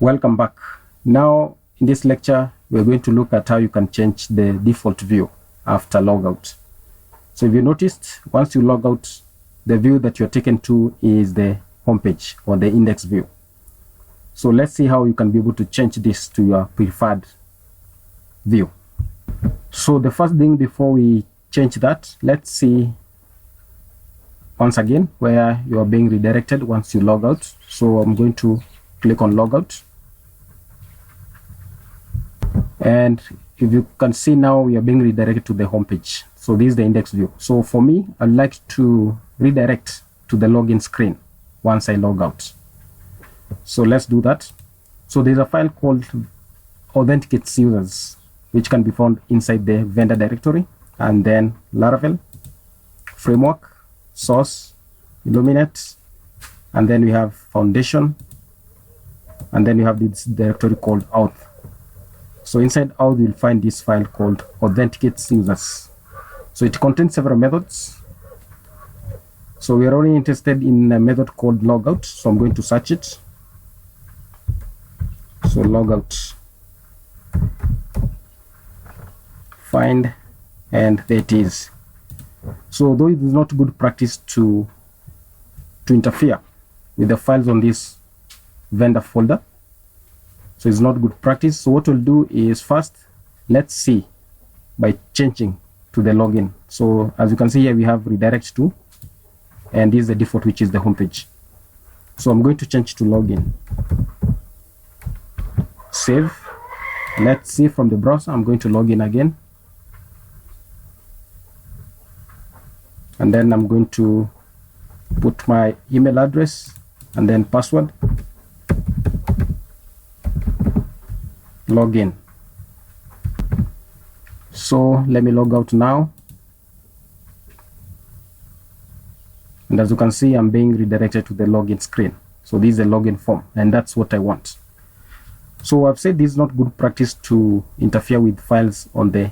Welcome back. Now in this lecture we're going to look at how you can change the default view after logout. So if you noticed, once you log out, the view that you're taken to is the homepage or the index view. So let's see how you can be able to change this to your preferred view. So the first thing before we change that, let's see once again where you are being redirected once you log out. So I'm going to click on logout, and if you can see now we are being redirected to the home page. So this is the index view. So for me, I'd like to redirect to the login screen once I log out. So let's do that. So there's a file called authenticates users, which can be found inside the vendor directory, and then Laravel, framework, source, illuminate, and then we have foundation, and then we have this directory called auth. So inside auth you'll find this file called authenticates users. So it contains several methods. So we are only interested in a method called logout, so I'm going to search it. So logout, find, and there it is. So though it is not good practice to interfere with the files on this vendor folder, so it's not good practice. So what we'll do is, first let's see by changing to the login. So as you can see here, we have redirect to, and this is the default, which is the homepage. So I'm going to change to login. Save. Let's see from the browser. I'm going to log in again, and then I'm going to put my email address and then password. Login. So let me log out now, and as you can see, I'm being redirected to the login screen. So this is a login form, and that's what I want. So I've said this is not good practice to interfere with files on the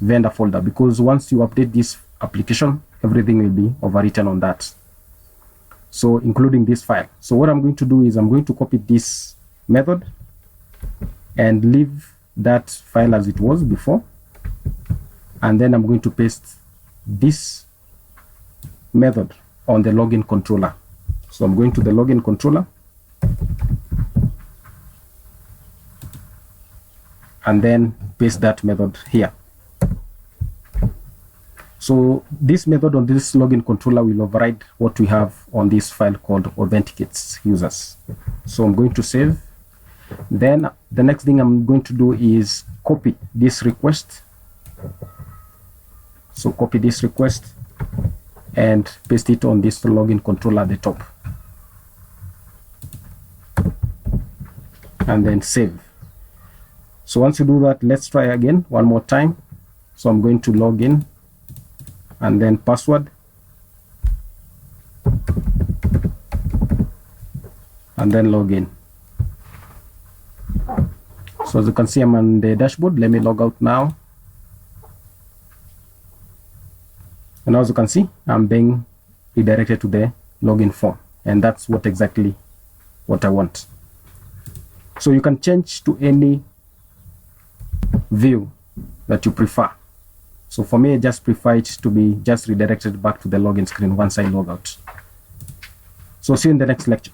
vendor folder, because once you update this application, everything will be overwritten on that, so including this file. So what I'm going to do is I'm going to copy this method and leave that file as it was before, and then I'm going to paste this method on the login controller. So I'm going to the login controller, and then paste that method here. So this method on this login controller will override what we have on this file called authenticates users. So I'm going to save. Then the next thing I'm going to do is copy this request. So copy this request and paste it on this login controller at the top, and then save. So once you do that, let's try again one more time. So I'm going to log in, and then password, and then log in. So as you can see, I'm on the dashboard. Let me log out now, and as you can see, I'm being redirected to the login form, and that's exactly what I want. So you can change to any view that you prefer. So for me, I just prefer it to be just redirected back to the login screen once I log out. So see you in the next lecture.